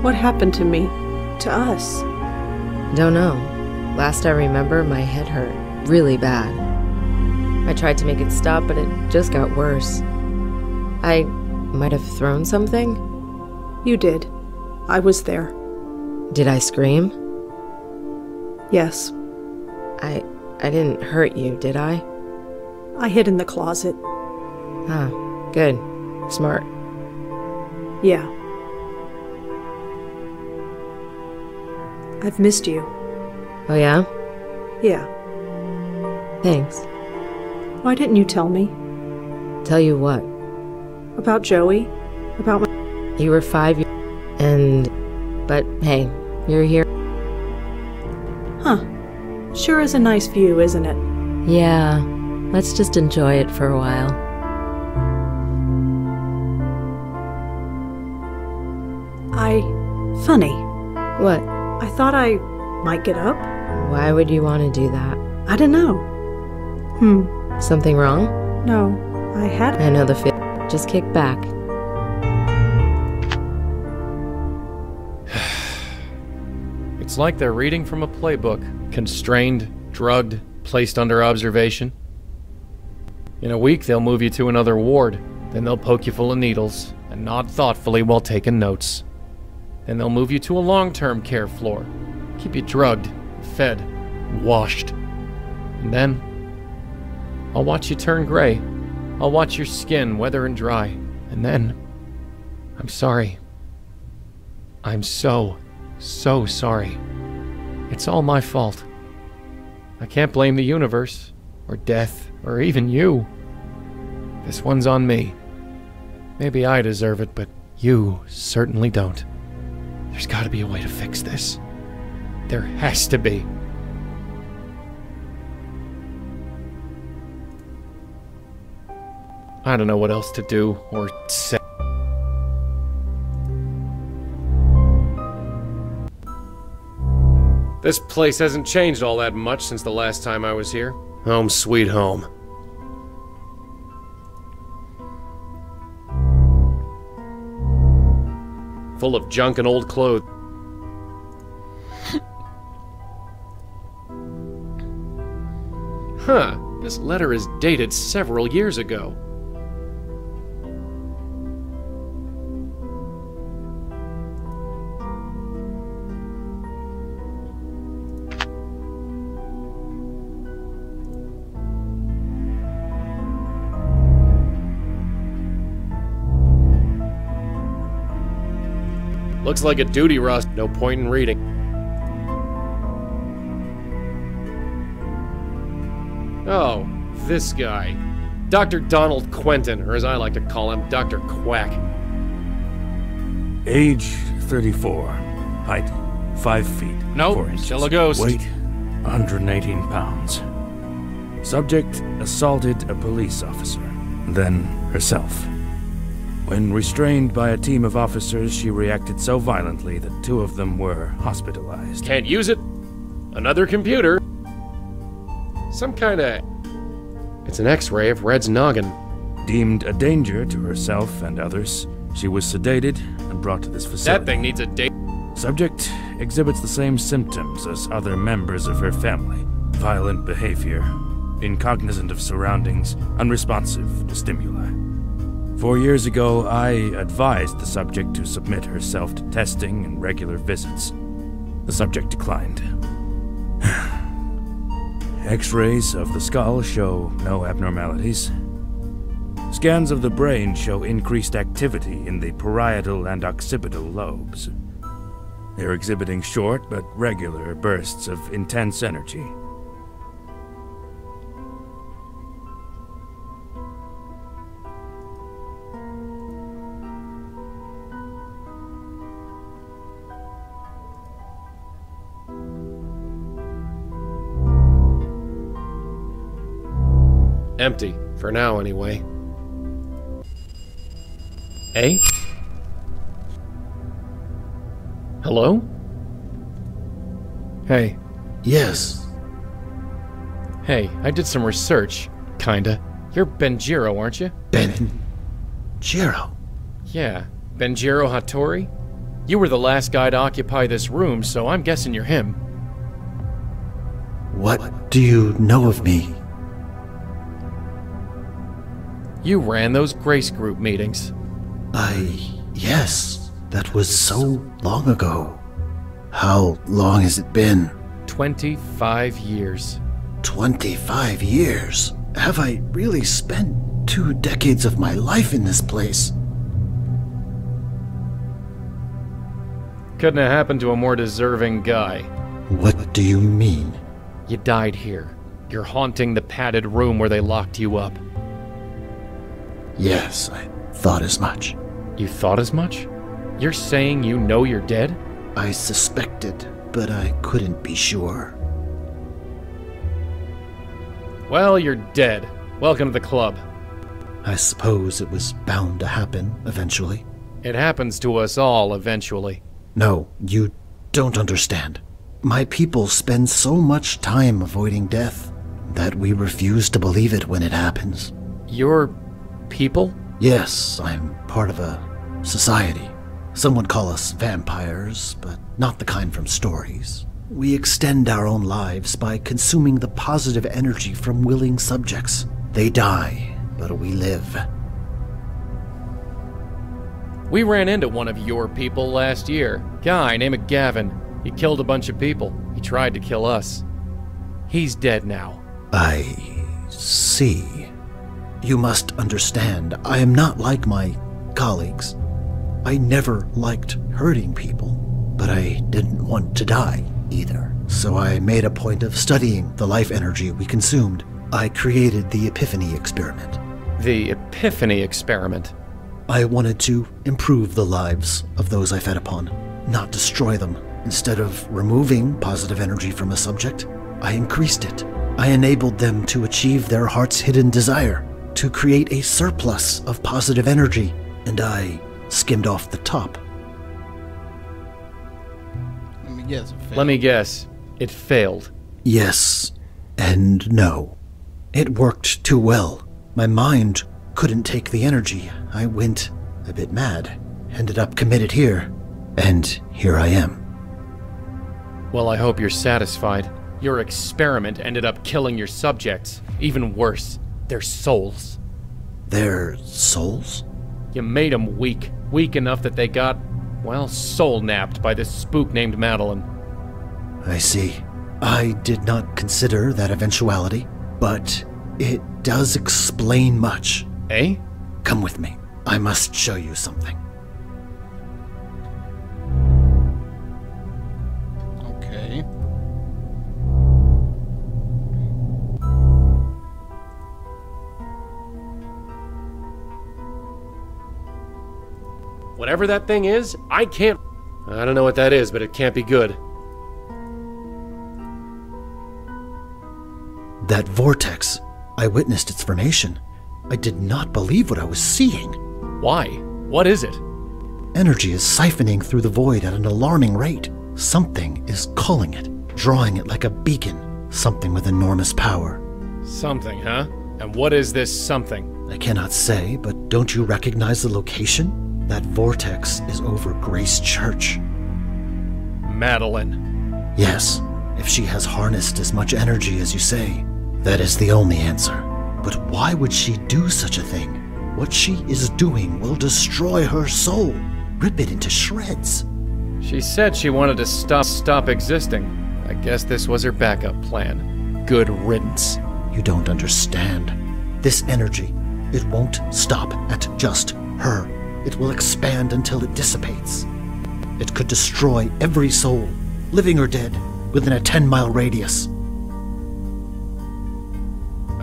What happened to me? To us? Don't know. Last I remember, my head hurt really bad. I tried to make it stop, but it just got worse. I might have thrown something? You did. I was there. Did I scream? Yes. I didn't hurt you, did I? I hid in the closet. Ah, good. Smart. Yeah. I've missed you. Oh yeah? Yeah. Thanks. Why didn't you tell me? Tell you what? About Joey? About my... You were 5 years... But hey, you're here. Huh. Sure is a nice view, isn't it? Yeah. Let's just enjoy it for a while. Funny. What? I thought I might get up. Why would you want to do that? I don't know. Something wrong? No, I had... I know the feel. Just kick back. It's like they're reading from a playbook. Constrained, drugged, placed under observation. In a week, they'll move you to another ward. Then they'll poke you full of needles and nod thoughtfully while taking notes. Then they'll move you to a long-term care floor. Keep you drugged, fed, washed. And then, I'll watch you turn gray. I'll watch your skin weather and dry. And then, I'm sorry. I'm so sorry. It's all my fault. I can't blame the universe, or death, or even you. This one's on me. Maybe I deserve it, but you certainly don't. There's gotta be a way to fix this. There has to be. I don't know what else to do or say. This place hasn't changed all that much since the last time I was here. Home sweet home. Full of junk and old clothes. Huh, this letter is dated several years ago. Looks like a duty roster. No point in reading. Oh, this guy. Dr. Donald Quentin, or as I like to call him, Dr. Quack. Age 34. Height 5 feet. Nope, 4 inches. still a ghost. Weight 118 pounds. Subject assaulted a police officer, then herself. When restrained by a team of officers, she reacted so violently that 2 of them were hospitalized. Can't use it. Another computer. Some kind of... It's an X-ray of Red's noggin. Deemed a danger to herself and others, she was sedated and brought to this facility. That thing needs a date. Subject exhibits the same symptoms as other members of her family. Violent behavior, incognizant of surroundings, unresponsive to stimuli. 4 years ago, I advised the subject to submit herself to testing and regular visits. The subject declined. X-rays of the skull show no abnormalities. Scans of the brain show increased activity in the parietal and occipital lobes. They're exhibiting short but regular bursts of intense energy. Empty, for now anyway. Eh? Hello? Hey. Yes. Hey, I did some research. Kinda. You're Benjiro, aren't you? Benjiro? Yeah. Benjiro Hattori? You were the last guy to occupy this room, so I'm guessing you're him. What do you know of me? You ran those Grace Group meetings. Yes. That was so long ago. How long has it been? 25 years. 25 years? Have I really spent 2 decades of my life in this place? Couldn't have happened to a more deserving guy. What do you mean? You died here. You're haunting the padded room where they locked you up. Yes, I thought as much. You thought as much? You're saying you know you're dead? I suspected, but I couldn't be sure. Well, you're dead. Welcome to the club. I suppose it was bound to happen eventually. It happens to us all eventually. No, you don't understand. My people spend so much time avoiding death that we refuse to believe it when it happens. Your people? Yes, I'm part of a society. Some would call us vampires, but not the kind from stories. We extend our own lives by consuming the positive energy from willing subjects. They die, but we live. We ran into one of your people last year. Guy named Gavin. He killed a bunch of people. He tried to kill us. He's dead now. I see. You must understand, I am not like my colleagues. I never liked hurting people, but I didn't want to die either. So I made a point of studying the life energy we consumed. I created the Epiphany experiment. The Epiphany experiment? I wanted to improve the lives of those I fed upon, not destroy them. Instead of removing positive energy from a subject, I increased it. I enabled them to achieve their heart's hidden desire, to create a surplus of positive energy, and I skimmed off the top. Let me guess. It failed. Yes and no. It worked too well. My mind couldn't take the energy. I went a bit mad, ended up committed here, and here I am. Well, I hope you're satisfied. Your experiment ended up killing your subjects. Even worse, their souls. Their souls? You made them weak. Weak enough that they got, well, soul-napped by this spook named Madeline. I see. I did not consider that eventuality, but it does explain much. Eh? Come with me. I must show you something. Whatever that thing is, I can't... I don't know what that is, but it can't be good. That vortex. I witnessed its formation. I did not believe what I was seeing. Why? What is it? Energy is siphoning through the void at an alarming rate. Something is calling it, drawing it like a beacon. Something with enormous power. Something, huh? And what is this something? I cannot say, but don't you recognize the location? That vortex is over Grace Church. Madeline. Yes, if she has harnessed as much energy as you say, that is the only answer. But why would she do such a thing? What she is doing will destroy her soul, rip it into shreds. She said she wanted to stop existing. I guess this was her backup plan. Good riddance. You don't understand. This energy, it won't stop at just her. It will expand until it dissipates. It could destroy every soul, living or dead, within a 10-mile radius.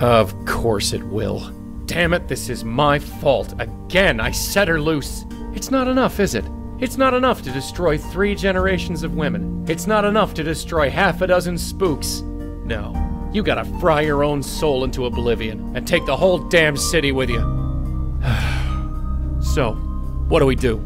Of course it will. Damn it, this is my fault. Again, I set her loose. It's not enough, is it? It's not enough to destroy 3 generations of women. It's not enough to destroy half a dozen spooks. No, you gotta fry your own soul into oblivion and take the whole damn city with you. So, what do we do?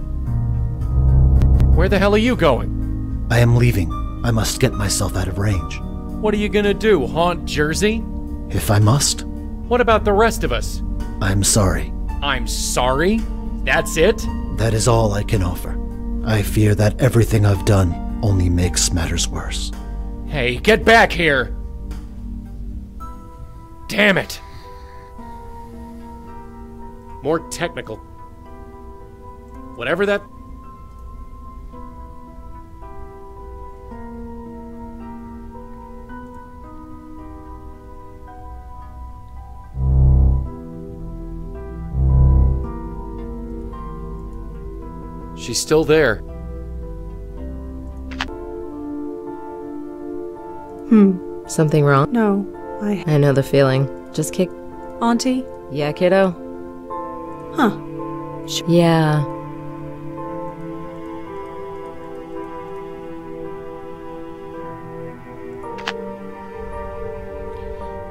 Where the hell are you going? I am leaving. I must get myself out of range. What are you gonna do, haunt Jersey? If I must. What about the rest of us? I'm sorry. I'm sorry? That's it? That is all I can offer. I fear that everything I've done only makes matters worse. Hey, get back here! Damn it! More technical. Whatever that... She's still there. Something wrong? No, I know the feeling. Just kick... Auntie? Yeah, kiddo? Huh. Yeah.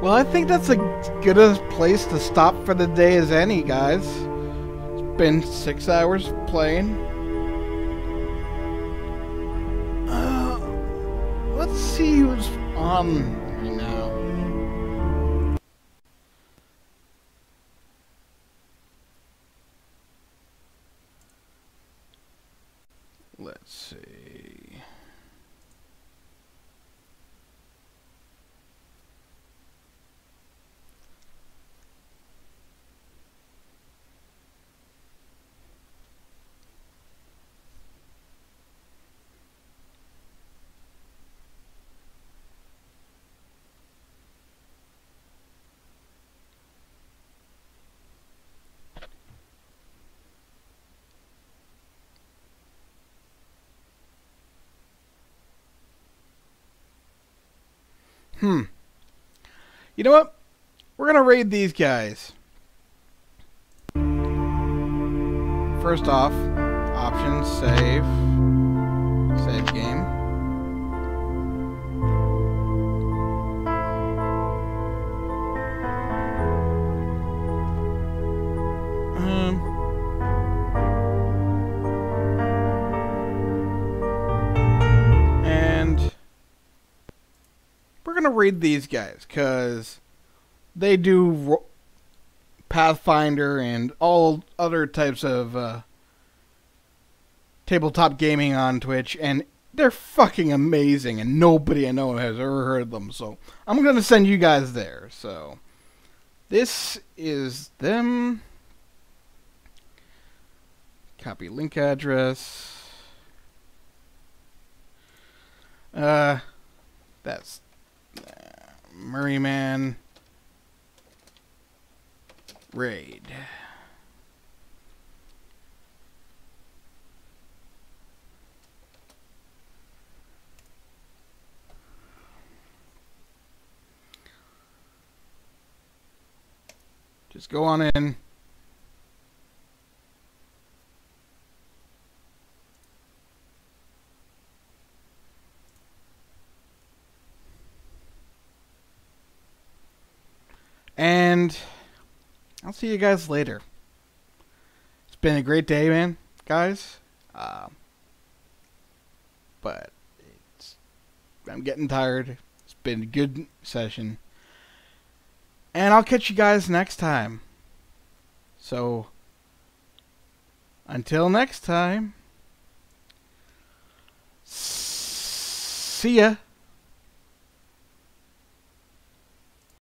Well, I think that's as good a place to stop for the day as any, guys. It's been 6 hours playing. Let's see who's on right now. Let's see. You know what? We're gonna raid these guys. First off, options, save game. And we're gonna raid these guys because they do Pathfinder and all other types of tabletop gaming on Twitch, and they're fucking amazing, and nobody I know has ever heard of them. So I'm gonna send you guys there. So this is them. Copy link address. That's Murrayman raid. Just go on in. And I'll see you guys later. It's been a great day, man, guys. But I'm getting tired. It's been a good session. And I'll catch you guys next time. So, until next time, see ya.